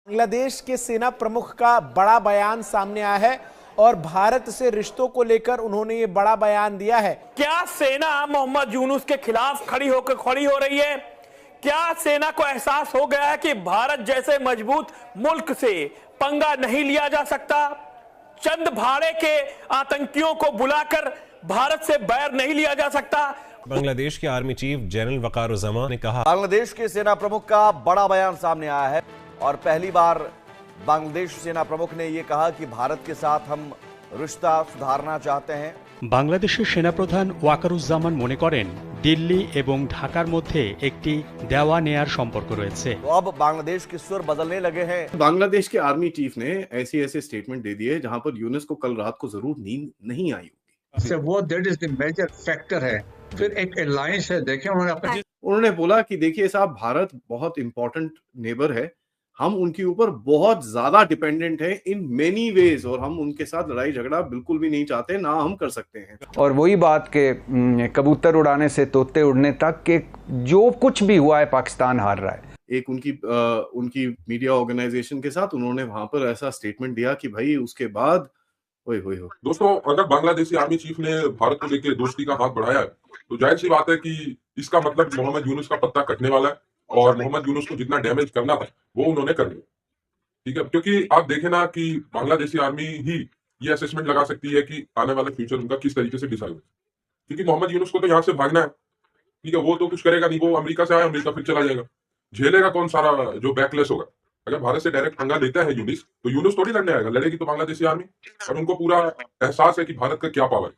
बांग्लादेश के सेना प्रमुख का बड़ा बयान सामने आया है और भारत से रिश्तों को लेकर उन्होंने ये बड़ा बयान दिया है। क्या सेना मोहम्मद यूनुस के खिलाफ खड़ी हो रही है? क्या सेना को एहसास हो गया है कि भारत जैसे मजबूत मुल्क से पंगा नहीं लिया जा सकता? चंद भाड़े के आतंकियों को बुलाकर भारत से बैर नहीं लिया जा सकता। बांग्लादेश के आर्मी चीफ जनरल वकारुज़्ज़मान ने कहा, बांग्लादेश के सेना प्रमुख का बड़ा बयान सामने आया है और पहली बार बांग्लादेश सेना प्रमुख ने यह कहा कि भारत के साथ हम रिश्ता सुधारना चाहते हैं। বাংলাদেশের সেনাপ্রধান ওয়াকারুজ্জামান মনে করেন দিল্লি এবং ঢাকার মধ্যে একটি দেওয়া নেয়ার সম্পর্ক রয়েছে। तो अब बांग्लादेश के सुर बदलने लगे हैं। बांग्लादेश के आर्मी चीफ ने ऐसे स्टेटमेंट दे दिए जहां पर यूनुस को कल रात को जरूर नींद नहीं आई होगी। वो that is the major factor है। फिर एक अलायंस है, देखें उन्होंने बोला कि देखिए साहब, भारत बहुत इंपॉर्टेंट नेबर है, हम उनके ऊपर बहुत ज्यादा डिपेंडेंट है इन मेनी वेज और हम उनके साथ लड़ाई झगड़ा बिल्कुल भी नहीं चाहते, ना हम कर सकते हैं। और वही बात के कबूतर उड़ाने से तोते उड़ने तक के जो कुछ भी हुआ है पाकिस्तान हार रहा है। एक उनकी मीडिया ऑर्गेनाइजेशन के साथ उन्होंने वहां पर ऐसा स्टेटमेंट दिया कि भाई उसके बाद दोस्तों, अगर बांग्लादेशी आर्मी चीफ ने भारत को लेकर दोस्ती का हाथ बढ़ाया है तो जाहिर सी बात है कि इसका मतलब मोहम्मद यूनुस का पत्ता कटने वाला है और मोहम्मद यूनुस को जितना डैमेज करना था वो उन्होंने कर लिया। ठीक है, क्योंकि आप देखें ना कि बांग्लादेशी आर्मी ही ये असेसमेंट लगा सकती है कि आने वाला फ्यूचर उनका किस तरीके से डिसाइड हो, क्योंकि मोहम्मद यूनुस को तो यहाँ से भागना है। ठीक है, वो तो कुछ करेगा नहीं, वो अमेरिका से आया, अमेरिका फिर चला जाएगा। झेलेगा कौन सारा जो बैकलेस होगा? अगर भारत से डायरेक्ट पंगा लेता है यूनुस, तो यूनुस थोड़ी लड़ने आएगा, लड़ेगी तो बांग्लादेशी आर्मी। और उनको पूरा एहसास है कि भारत का क्या पावर है।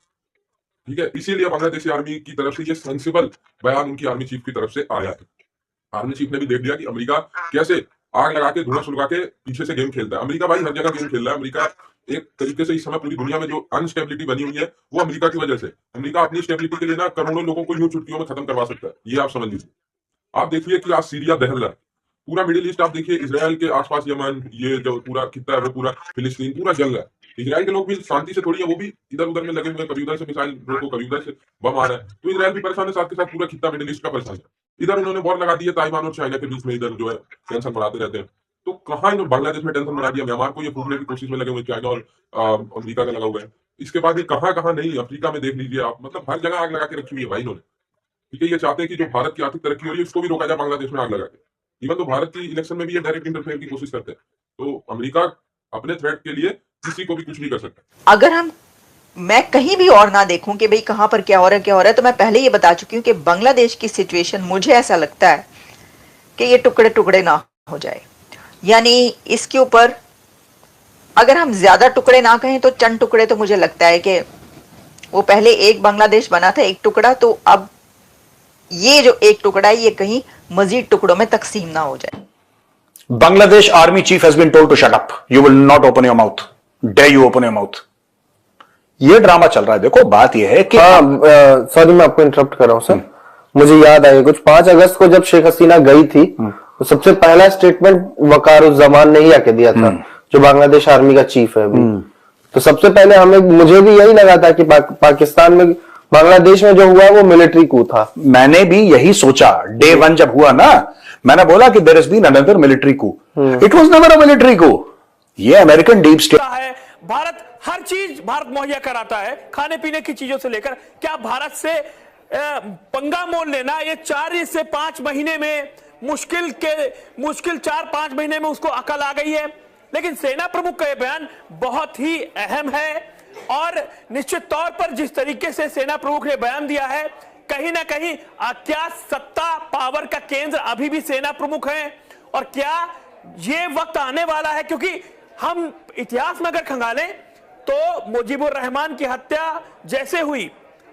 ठीक है, इसीलिए बांग्लादेशी आर्मी की तरफ से ये सेंसिबल बयान उनकी आर्मी चीफ की तरफ से आया है। आर्मी चीफ ने भी देख लिया कि अमेरिका कैसे आग लगा के धुआं सुलगा के पीछे से गेम खेलता है। अमेरिका भाई हर जगह गेम खेल रहा है। अमेरिका एक तरीके से इस समय पूरी दुनिया में जो अनस्टेबिलिटी बनी हुई है वो अमेरिका की वजह से। अमेरिका अपनी स्टेबिलिटी के लिए ना करोड़ों लोगों को यूं चुटकियों में खत्म करवा सकता है, ये आप समझ लीजिए। आप देखिए कि आज सीरिया दहल रहा है, पूरा मिडिल ईस्ट आप देखिए, इजराइल के आसपास यमन, ये जो पूरा खिता है वो पूरा फिलिस्तीन पूरा जल रहा है। इजराइल के लोग भी शांति से थोड़ी है, वो भी इधर उधर में लगे हुए, कभी उधर से मिसाइल रोको, कभी उधर से बम आ रहा है। तो इजराइल भी परेशान है, साथ के साथ पूरा खिता मिडिल ईस्ट का परेशान है। इधर उन्होंने वॉर लगा दी है ताइवान और चाइना के बीच में, इधर जो है टेंशन बढ़ाते रहते हैं। तो कहाँ इन्होंने बांग्लादेश में टेंशन बढ़ा दिया, म्यांमार को ये फूकने की कोशिश में लगे हुए, चाइना और अमेरिका का लगा हुआ है। इसके बाद ये कहाँ नहीं, अफ्रीका में देख लीजिए आप, मतलब हर जगह आग लगा के रखी हुई है भाई इन्होंने। ठीक है, ये चाहते हैं कि जो भारत की आर्थिक तरक्की हो रही है उसको भी रोका जाए बांग्लादेश में आग लगा के। इवन तो भारत की इलेक्शन में भी ये डायरेक्ट इंटरफेयर की कोशिश करते हैं। तो अमेरिका अपने थ्रेट के लिए किसी को भी कुछ नहीं कर सकता। अगर मैं कहीं भी और ना देखूं कि भाई कहां पर क्या हो रहा है, तो मैं पहले ये बता चुकी हूं कि बांग्लादेश की सिचुएशन मुझे ऐसा लगता है कि ये टुकड़े टुकड़े ना हो जाए। यानी इसके ऊपर अगर हम ज्यादा टुकड़े ना कहें तो चंद टुकड़े, तो मुझे लगता है कि वो पहले एक बांग्लादेश बना था, एक टुकड़ा, तो अब ये जो एक टुकड़ा है ये कहीं मजीद टुकड़ों में तकसीम ना हो जाए। Bangladesh army chief has been told to shut up. You will not open your mouth. Dare you open your mouth? ये ड्रामा चल रहा है। देखो बात ये है कि सॉरी मैं आपको इंटरप्ट कर रहा हूं सर, मुझे याद आया कुछ 5 अगस्त को जब शेख हसीना गई थी तो सबसे पहला स्टेटमेंट वकारुज़्ज़मान ने ही आके दिया था, जो बांग्लादेश आर्मी का चीफ है अभी। तो सबसे पहले मुझे भी यही लगा था कि पाकिस्तान में बांग्लादेश में जो हुआ वो मिलिट्री कू था। मैंने भी यही सोचा डे 1 जब हुआ ना, मैंने बोला कि there has been another military coup. It was never a military coup. ये अमेरिकन डीप स्टेट है। भारत हर चीज भारत मुहैया कराता है, खाने पीने की चीजों से लेकर। क्या भारत से पंगा मोल लेना ये 4 से 5 महीने में मुश्किल 4-5 महीने में उसको अकल आ गई है? लेकिन सेना प्रमुख का यह बयान बहुत ही अहम है और निश्चित तौर पर जिस तरीके से सेना प्रमुख ने बयान दिया है, कहीं ना कहीं क्या सत्ता पावर का केंद्र अभी भी सेना प्रमुख है? और क्या ये वक्त आने वाला है, क्योंकि हम इतिहास में अगर खंगालें तो मुजीबुर रहमान की हत्या जैसे हुई,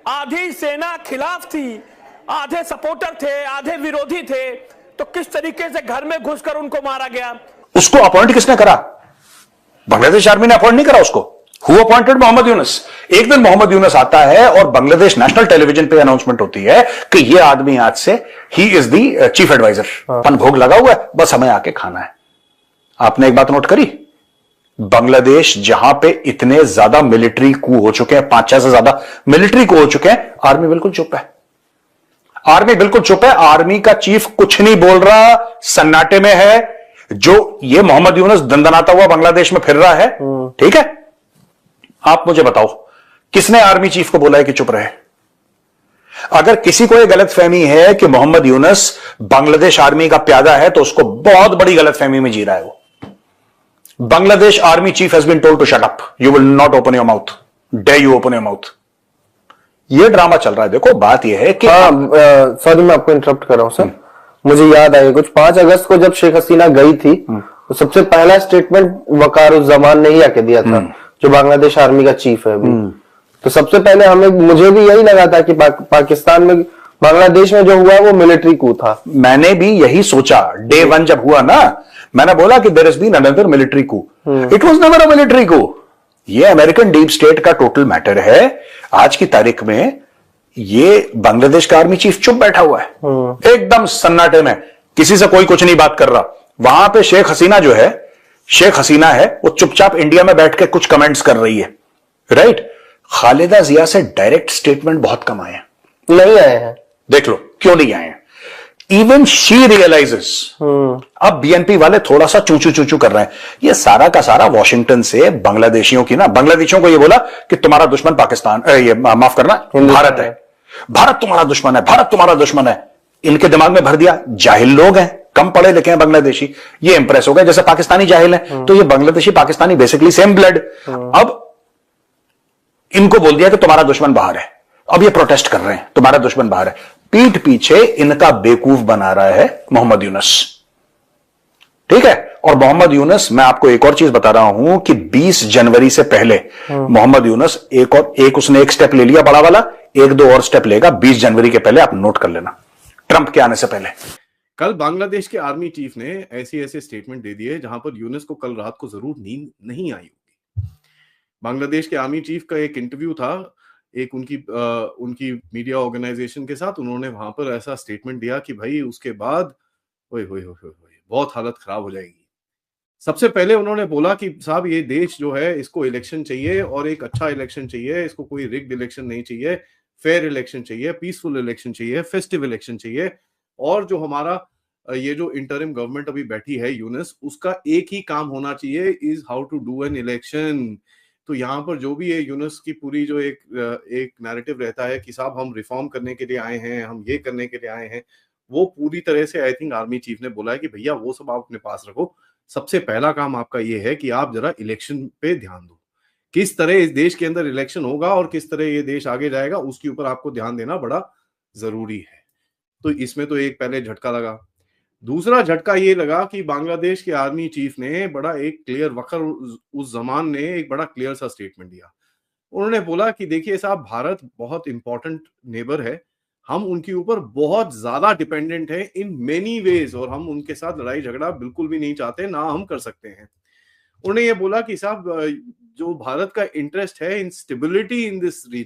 आधी सेना खिलाफ थी, आधे सपोर्टर थे, आधे विरोधी थे, तो किस तरीके से घर में घुसकर उनको मारा गया। उसको अपॉइंट किसने करा? बांग्लादेश आर्मी ने अपॉइंट नहीं करा उसको। Who appointed Mohammad Yunus? एक दिन मोहम्मद यूनुस आता है और बांग्लादेश नेशनल टेलीविजन पे अनाउंसमेंट होती है कि ये आदमी आज से ही इज द चीफ एडवाइजर। पन भोग लगा हुआ है, बस हमें आके खाना है। आपने एक बात नोट करी, बांग्लादेश जहां पे इतने ज्यादा मिलिट्री कू हो चुके हैं, 5-6 से ज्यादा मिलिट्री कू हो चुके हैं, आर्मी बिल्कुल चुप है। आर्मी बिल्कुल चुप है। आर्मी का चीफ कुछ नहीं बोल रहा, सन्नाटे में है। जो ये मोहम्मद यूनुस दंदनाता हुआ बांग्लादेश में फिर रहा है, ठीक है, आप मुझे बताओ किसने आर्मी चीफ को बोला है कि चुप रहे? अगर किसी को यह गलतफहमी है कि मोहम्मद यूनुस बांग्लादेश आर्मी का प्यादा है तो उसको बहुत बड़ी गलतफहमी में जी रहा है वो। Bangladesh army chief has been told to shut up, you will not open your mouth, day you open your mouth. ये ड्रामा चल रहा है। देखो बात यह है कि सॉरी मैं आपको इंटरप्ट कर रहा हूं सर, मुझे याद आया कुछ 5 अगस्त को जब शेख हसीना गई थी तो सबसे पहला स्टेटमेंट वकारुज्जमान ने ही आके दिया था, जो बांग्लादेश आर्मी का चीफ है अभी। तो सबसे पहले मुझे भी यही लगा था कि पाकिस्तान में बांग्लादेश में जो हुआ वो मिलिट्री कू था। मैंने भी यही सोचा डे 1 जब हुआ ना, मैंने बोला कि there has been another military coup. It was never a military coup. ये अमेरिकन डीप स्टेट का टोटल मैटर है। आज की तारीख में ये बांग्लादेश का आर्मी चीफ चुप बैठा हुआ है, एकदम सन्नाटे में, किसी से कोई कुछ नहीं बात कर रहा। वहां पे शेख हसीना है, वो चुपचाप इंडिया में बैठ के कुछ कमेंट्स कर रही है, राइट। खालिदा जिया से डायरेक्ट स्टेटमेंट बहुत कम आए हैं, नहीं आए हैं। देख लो क्यों नहीं आए हैं। इवन शी रियलाइजेस, अब बीएनपी वाले थोड़ा सा चूचू चूचू कर रहे हैं। ये सारा का सारा वॉशिंगटन से बांग्लादेशियों को ये बोला कि तुम्हारा दुश्मन पाकिस्तान, ये माफ करना, भारत है, भारत तुम्हारा दुश्मन है, भारत तुम्हारा दुश्मन है। इनके दिमाग में भर दिया। जाहिल लोग हैं, कम पढ़े लिखे हैं बांग्लादेशी, ये इंप्रेस हो गए जैसे पाकिस्तानी जाहिल हैं, तो ये Bangladeshi Pakistani basically same blood. अब इनको बोल दिया कि तुम्हारा दुश्मन बाहर है। अब ये प्रोटेस्ट कर रहे हैं, तुम्हारा दुश्मन बाहर है। पीठ पीछे इनका बेवकूफ बना रहा है मोहम्मद यूनुस, ठीक है। और मोहम्मद यूनुस, मैं आपको एक और चीज बता रहा हूं कि 20 जनवरी से पहले मोहम्मद यूनुस उसने एक स्टेप ले लिया बड़ा वाला, 1-2 और स्टेप लेगा 20 जनवरी के पहले, आप नोट कर लेना, ट्रंप के आने से पहले। कल बांग्लादेश के आर्मी चीफ ने ऐसे स्टेटमेंट दे दिए जहां पर यूनुस को कल रात को जरूर नींद नहीं आई होगी। बांग्लादेश के आर्मी चीफ का एक इंटरव्यू था एक उनकी मीडिया ऑर्गेनाइजेशन के साथ। उन्होंने वहां पर ऐसा स्टेटमेंट दिया कि भाई उसके बाद ओए बहुत हालत खराब हो जाएगी। सबसे पहले उन्होंने बोला कि साहब ये देश जो है इसको इलेक्शन चाहिए, और एक अच्छा इलेक्शन चाहिए, इसको कोई रिग्ड इलेक्शन नहीं चाहिए, फेयर इलेक्शन चाहिए, पीसफुल इलेक्शन चाहिए, फेस्टिव इलेक्शन चाहिए। और जो हमारा ये जो इंटरिम गवर्नमेंट अभी बैठी है यूनुस, उसका एक ही काम होना चाहिए, is how to do an election. तो यहाँ पर जो भी है यूनुस की पूरी जो एक नैरेटिव रहता है कि साहब हम रिफॉर्म करने के लिए आए हैं, हम ये करने के लिए आए हैं, वो पूरी तरह से आई थिंक आर्मी चीफ ने बोला है कि भैया वो सब आप अपने पास रखो, सबसे पहला काम आपका ये है कि आप जरा इलेक्शन पे ध्यान दो। किस तरह इस देश के अंदर इलेक्शन होगा और किस तरह ये देश आगे जाएगा, उसके ऊपर आपको ध्यान देना बड़ा जरूरी है। तो इसमें तो एक पहले झटका लगा। दूसरा झटका ये लगा कि बांग्लादेश के आर्मी चीफ ने बड़ा एक क्लियर वक़ारुज़्ज़मान ने एक बड़ा क्लियर सा स्टेटमेंट दिया। उन्होंने बोला कि देखिए साहब, भारत बहुत इंपॉर्टेंट नेबर है, हम उनके ऊपर बहुत ज्यादा डिपेंडेंट है इन मेनी वेज, और हम उनके साथ लड़ाई झगड़ा बिल्कुल भी नहीं चाहते, ना हम कर सकते हैं। उन्होंने ये बोला कि साहब जो भारत का इंटरेस्ट है in stability in this reason,